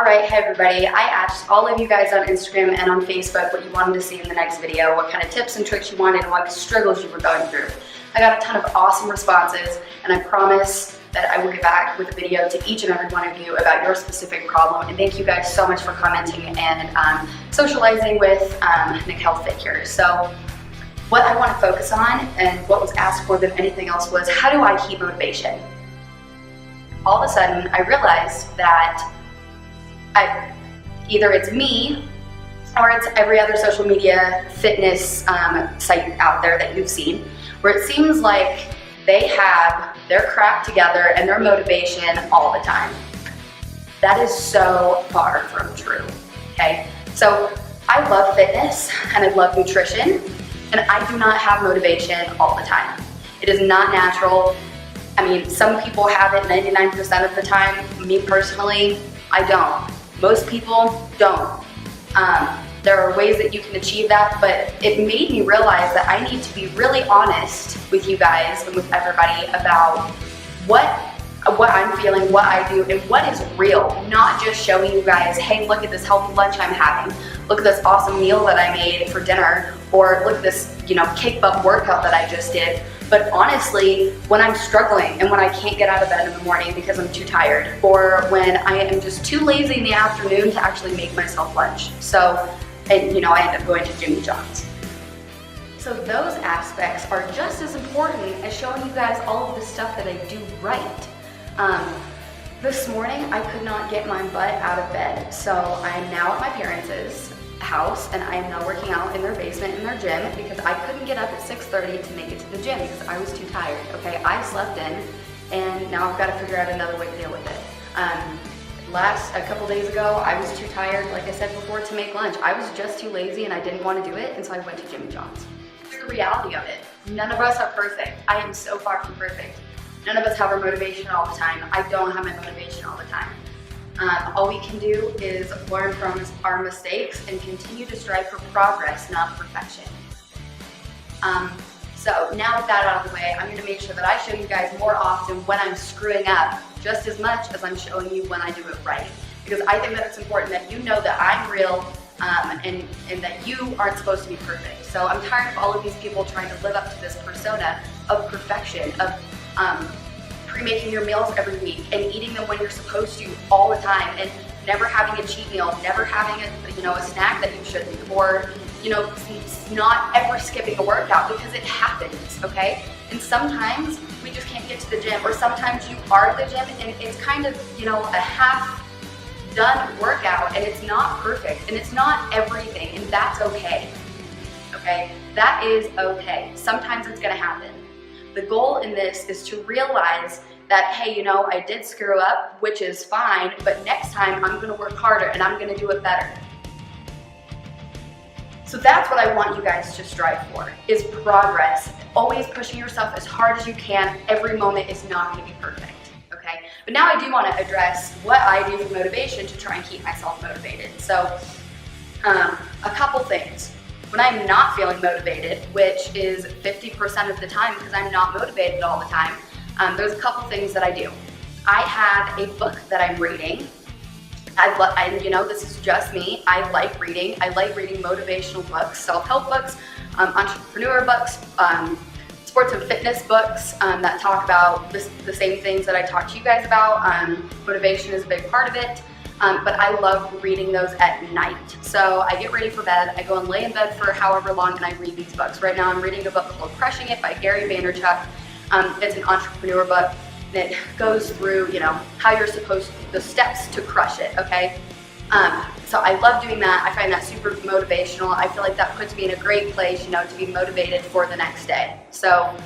Alright, hey everybody. I asked all of you guys on Instagram and on Facebook what you wanted to see in the next video, what kind of tips and tricks you wanted, and what struggles you were going through. I got a ton of awesome responses, and I promise that I will get back with a video to each and every one of you about your specific problem. And thank you guys so much for commenting and socializing with Nick Health Fit here. So what I want to focus on, and what was asked more than anything else, was how do I keep motivation? All of a sudden, I realized that either it's me or it's every other social media fitness site out there that you've seen, where it seems like they have their crap together and their motivation all the time. That is so far from true, okay? So I love fitness and I love nutrition, and I do not have motivation all the time. It is not natural. I mean, some people have it 99% of the time. Me personally, I don't. Most people don't. There are ways that you can achieve that, but it made me realize that I need to be really honest with you guys and with everybody about what I'm feeling, what I do, and what is real. Not just showing you guys, hey, look at this healthy lunch I'm having. Look at this awesome meal that I made for dinner, or look at this, kick butt workout that I just did. But honestly, when I'm struggling and when I can't get out of bed in the morning because I'm too tired, or when I am just too lazy in the afternoon to actually make myself lunch. I end up going to Jimmy John's. So those aspects are just as important as showing you guys all of the stuff that I do right. This morning, I could not get my butt out of bed, so I am now at my parents' house, and I am now working out in their basement in their gym because I couldn't get up at 6:30 to make it to the gym because I was too tired, okay? I slept in, and now I've got to figure out another way to deal with it. A couple days ago, I was too tired, like I said before, to make lunch. I was just too lazy and I didn't want to do it, and so I went to Jimmy John's. Here's the reality of it. None of us are perfect. I am so far from perfect. None of us have our motivation all the time. I don't have my motivation all the time. All we can do is learn from our mistakes and continue to strive for progress, not perfection. So now with that out of the way, I'm going to make sure that I show you guys more often when I'm screwing up, just as much as I'm showing you when I do it right. Because I think that it's important that you know that I'm real and that you aren't supposed to be perfect. So I'm tired of all of these people trying to live up to this persona of perfection, of pre-making your meals every week and eating them when you're supposed to all the time, and never having a cheat meal, never having a snack that you shouldn't, or not ever skipping a workout, because it happens, okay? And sometimes we just can't get to the gym, or sometimes you are at the gym and it's kind of, a half done workout and it's not perfect and it's not everything, and that's okay, okay? That is okay. Sometimes it's gonna happen. The goal in this is to realize that, hey, I did screw up, which is fine, but next time I'm gonna work harder and I'm gonna do it better. So that's what I want you guys to strive for, is progress. Always pushing yourself as hard as you can. Every moment is not gonna be perfect, okay? But now I do wanna address what I do for motivation to try and keep myself motivated. So a couple things. When I'm not feeling motivated, which is 50% of the time because I'm not motivated all the time, there's a couple things that I do. I have a book that I'm reading. This is just me. I like reading. I like reading motivational books, self-help books, entrepreneur books, sports and fitness books that talk about the same things that I talk to you guys about. Motivation is a big part of it. But I love reading those at night. So I get ready for bed, I go and lay in bed for however long, and I read these books. Right now I'm reading a book called Crushing It by Gary Vaynerchuk. It's an entrepreneur book, and it goes through, how you're the steps to crush it, okay? So I love doing that. I find that super motivational. I feel like that puts me in a great place, to be motivated for the next day. So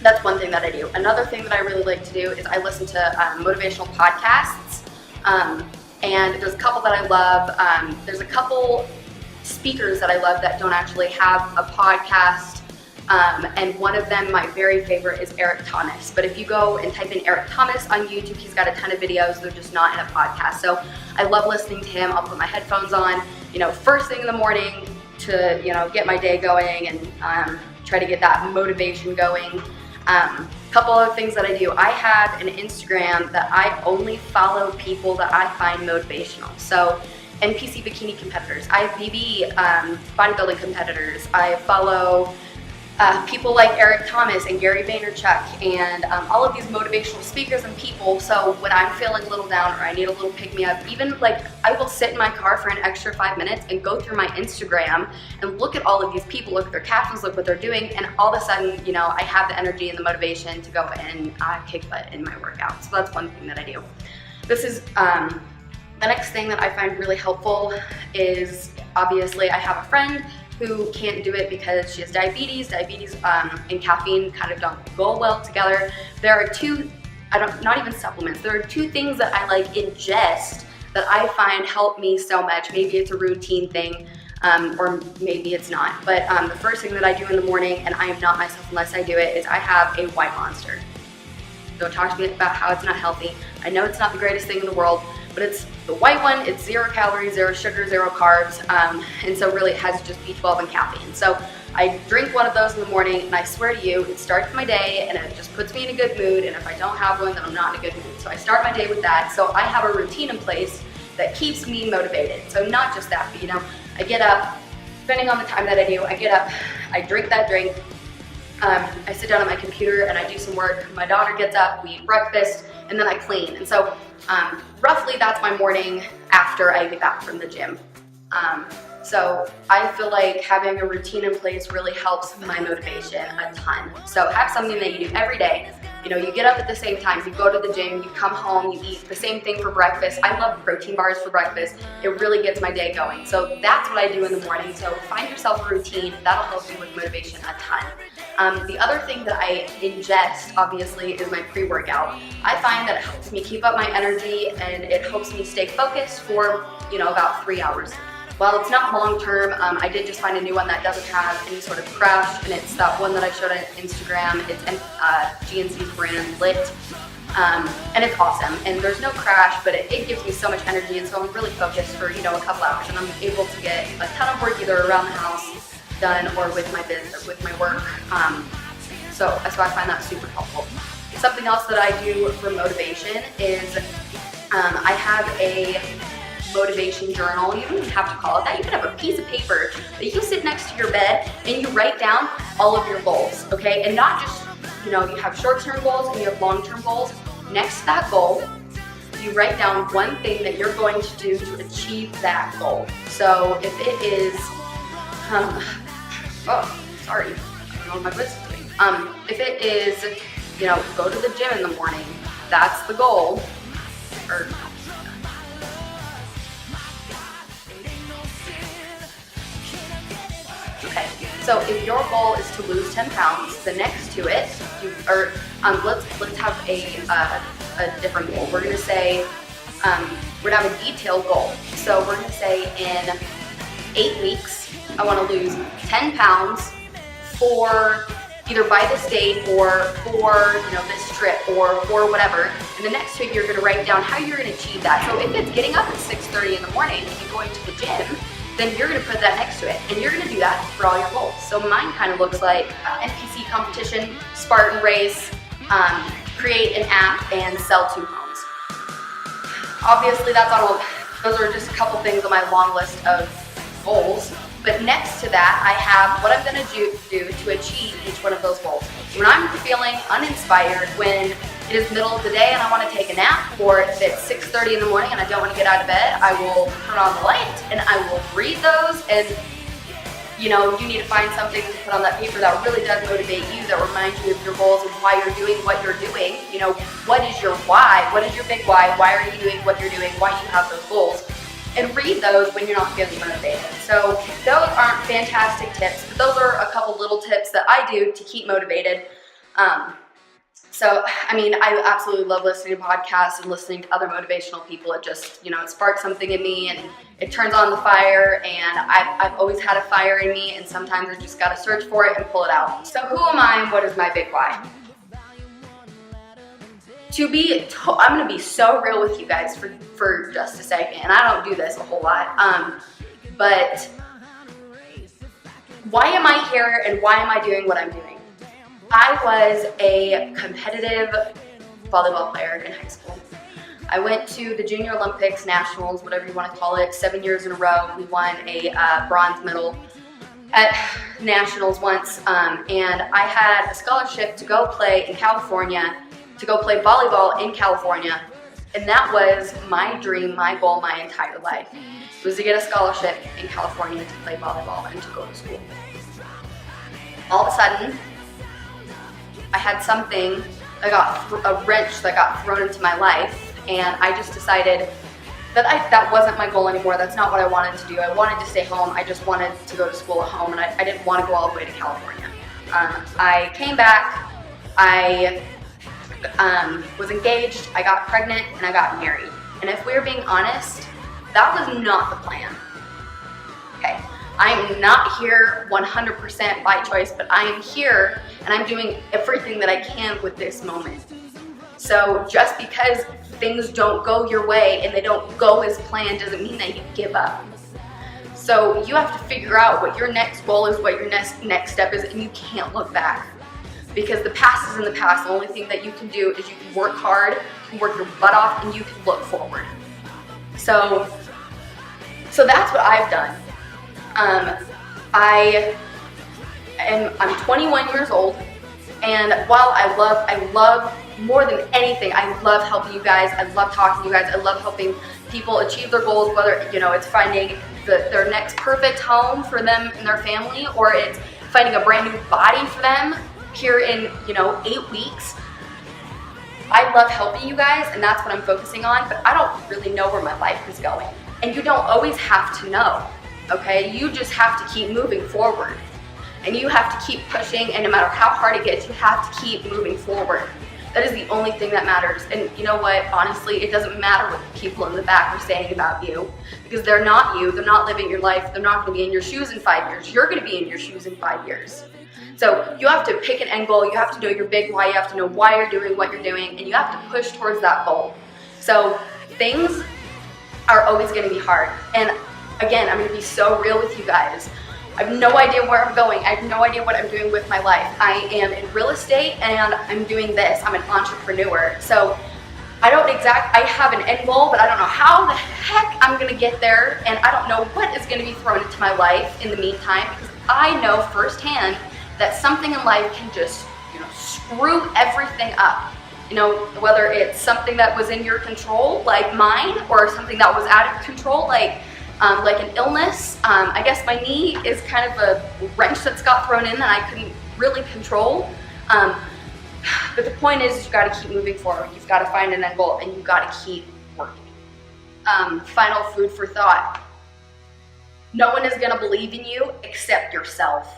that's one thing that I do. Another thing that I really like to do is I listen to motivational podcasts. And there's a couple that I love. There's a couple speakers that I love that don't actually have a podcast. And one of them, my very favorite, is Eric Thomas. But if you go and type in Eric Thomas on YouTube, he's got a ton of videos. They're just not in a podcast. So I love listening to him. I'll put my headphones on, first thing in the morning to, get my day going and try to get that motivation going. Couple other things that I do. I have an Instagram that I only follow people that I find motivational. So NPC bikini competitors, I have BB bodybuilding competitors, I follow people like Eric Thomas and Gary Vaynerchuk and all of these motivational speakers and people. So when I'm feeling a little down or I need a little pick me up, even like I will sit in my car for an extra 5 minutes and go through my Instagram and look at all of these people, look at their captions, look what they're doing, and all of a sudden, you know, I have the energy and the motivation to go and kick butt in my workout. So that's one thing that I do. This is the next thing that I find really helpful is, obviously I have a friend who can't do it because she has diabetes. Diabetes and caffeine kind of don't go well together. There are two, not even supplements, there are two things that I like ingest that I find help me so much. Maybe it's a routine thing, or maybe it's not. But the first thing that I do in the morning, and I am not myself unless I do it, is I have a White Monster. Don't talk to me about how it's not healthy. I know it's not the greatest thing in the world, but it's the white one. It's 0 calories, 0 sugar, 0 carbs, and so really it has just B12 and caffeine. So I drink one of those in the morning, and I swear to you, it starts my day and it just puts me in a good mood, and if I don't have one, then I'm not in a good mood. So I start my day with that. So I have a routine in place that keeps me motivated. So not just that, but you know, I get up, depending on the time that I do, I get up, I drink that drink, I sit down at my computer and I do some work. My daughter gets up, we eat breakfast, and then I clean. And so roughly that's my morning after I get back from the gym. So I feel like having a routine in place really helps my motivation a ton. So have something that you do every day. You know, you get up at the same time, you go to the gym, you come home, you eat the same thing for breakfast. I love protein bars for breakfast. It really gets my day going. So that's what I do in the morning. So find yourself a routine. That'll help you with motivation a ton. The other thing that I ingest, obviously, is my pre-workout. I find that it helps me keep up my energy and it helps me stay focused for, you know, about 3 hours. While it's not long term, I did just find a new one that doesn't have any sort of crash, and it's that one that I showed on Instagram. It's GNC's brand, Lit, and it's awesome. And there's no crash, but it gives me so much energy, and so I'm really focused for, you know, a couple hours, and I'm able to get a ton of work either around the house done or with my business, with my work. So I find that super helpful. Something else that I do for motivation is I have a motivation journal. You don't even have to call it that. You can have a piece of paper that you sit next to your bed and you write down all of your goals, okay? And not just, you know, you have short-term goals and you have long-term goals. Next to that goal, you write down one thing that you're going to do to achieve that goal. So if it is, oh, sorry, I don't know what my voice is doing. If it is, you know, go to the gym in the morning, that's the goal. Or okay, so if your goal is to lose 10 pounds, the next to it, let's have a different goal. We're gonna say, we're gonna have a detailed goal. So we're gonna say in 8 weeks, I wanna lose 10 pounds for either by this date or for, you know, this trip or for whatever. And the next to it, you're gonna write down how you're gonna achieve that. So if it's getting up at 6:30 in the morning and going to the gym, then you're gonna put that next to it, and you're gonna do that for all your goals. So mine kind of looks like NPC competition, Spartan race, create an app, and sell 2 homes. Obviously, that's on all. Those are just a couple things on my long list of goals. But next to that, I have what I'm gonna do to achieve each one of those goals. When I'm feeling uninspired, when it is middle of the day and I want to take a nap, or if it's 6:30 in the morning and I don't want to get out of bed, I will turn on the light and I will read those. And you know, you need to find something to put on that paper that really does motivate you, that reminds you of your goals and why you're doing what you're doing. You know, what is your why? What is your big why? Why are you doing what you're doing? Why do you have those goals? And read those when you're not feeling motivated. So those aren't fantastic tips, but those are a couple little tips that I do to keep motivated. So, I mean, I absolutely love listening to podcasts and listening to other motivational people. It just, you know, it sparks something in me and it turns on the fire, and I've always had a fire in me, and sometimes I just got to search for it and pull it out. So who am I and what is my big why? I'm going to be so real with you guys for just a second, and I don't do this a whole lot, but why am I here and why am I doing what I'm doing? I was a competitive volleyball player in high school. I went to the Junior Olympics, Nationals, whatever you want to call it, 7 years in a row. We won a bronze medal at Nationals once, and I had a scholarship to go play in California, to go play volleyball in California, and that was my dream, my goal, my entire life, was to get a scholarship in California to play volleyball and to go to school. All of a sudden, I had something a wrench that got thrown into my life, and I just decided that that wasn't my goal anymore. That's not what I wanted to do. I wanted to stay home. I just wanted to go to school at home, and I didn't want to go all the way to California. I came back, I was engaged, I got pregnant, and I got married. And if we're being honest, that was not the plan. Okay, I'm not here 100% by choice, but I am here and I'm doing everything that I can with this moment. So just because things don't go your way and they don't go as planned doesn't mean that you give up. So you have to figure out what your next goal is, what your next step is, and you can't look back. Because the past is in the past. The only thing that you can do is you can work hard, you can work your butt off, and you can look forward. So that's what I've done. I'm 21 years old, and while I love more than anything, I love helping you guys. I love talking to you guys. I love helping people achieve their goals, whether it's finding their next perfect home for them and their family, or it's finding a brand new body for them here in 8 weeks. I love helping you guys, and that's what I'm focusing on, but I don't really know where my life is going. And you don't always have to know, okay? You just have to keep moving forward. And you have to keep pushing, and no matter how hard it gets, you have to keep moving forward. That is the only thing that matters. And you know what? Honestly, it doesn't matter what the people in the back are saying about you, because they're not you. They're not living your life. They're not going to be in your shoes in 5 years. You're going to be in your shoes in 5 years. So you have to pick an end goal. You have to know your big why. You have to know why you're doing what you're doing, and you have to push towards that goal. So things are always going to be hard. And again, I'm going to be so real with you guys. I have no idea where I'm going. I have no idea what I'm doing with my life. I am in real estate and I'm doing this. I'm an entrepreneur. So I have an end goal, but I don't know how the heck I'm going to get there. And I don't know what is going to be thrown into my life in the meantime, because I know firsthand that something in life can just, screw everything up. Whether it's something that was in your control, like mine, or something that was out of control, like an illness. I guess my knee is kind of a wrench that's got thrown in that I couldn't really control. But the point is, you've got to keep moving forward. You've got to find an end goal, and you've got to keep working. Final food for thought. No one is going to believe in you except yourself.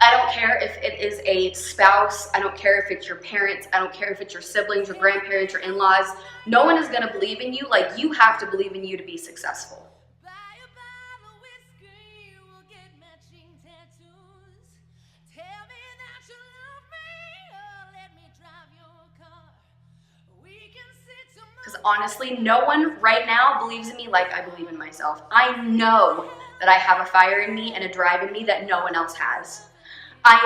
I don't care if it is a spouse. I don't care if it's your parents. I don't care if it's your siblings, your grandparents, your in-laws. No one is going to believe in you like you have to believe in you to be successful. Because honestly, no one right now believes in me like I believe in myself. I know that I have a fire in me and a drive in me that no one else has. I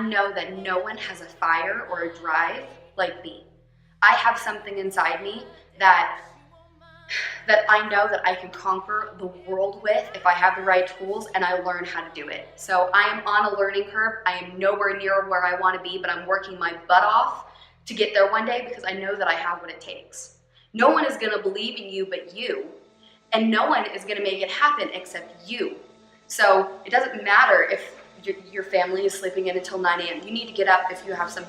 know that no one has a fire or a drive like me. I have something inside me that I know that I can conquer the world with if I have the right tools and I learn how to do it. So I am on a learning curve. I am nowhere near where I want to be, but I'm working my butt off to get there one day, because I know that I have what it takes. No one is going to believe in you but you, and no one is going to make it happen except you. So it doesn't matter if your family is sleeping in until 9 a.m. You need to get up if you have some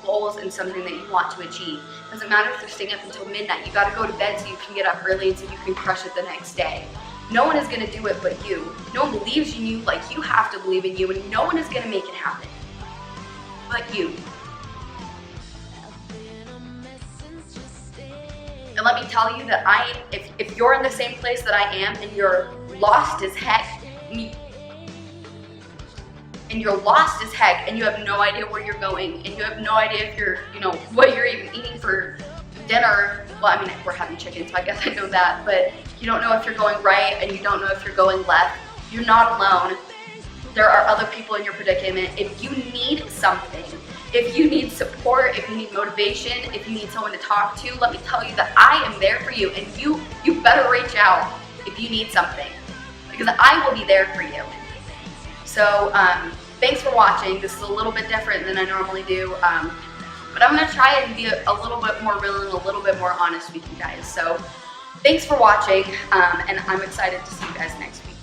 goals and something that you want to achieve. It doesn't matter if they're staying up until midnight. You got to go to bed so you can get up early and so you can crush it the next day. No one is going to do it but you. No one believes in you like you have to believe in you, and no one is going to make it happen but you. And let me tell you that if you're in the same place that I am and you're lost as heck, and you have no idea where you're going, and you have no idea if you're, what you're even eating for dinner, well, I mean, we're having chicken, so I guess I know that, but you don't know if you're going right and you don't know if you're going left, you're not alone. There are other people in your predicament. If you need something, if you need support, if you need motivation, if you need someone to talk to, let me tell you that I am there for you, and you better reach out if you need something, because I will be there for you. So thanks for watching. This is a little bit different than I normally do, but I'm gonna try and be a little bit more real and a little bit more honest with you guys. So thanks for watching, and I'm excited to see you guys next week.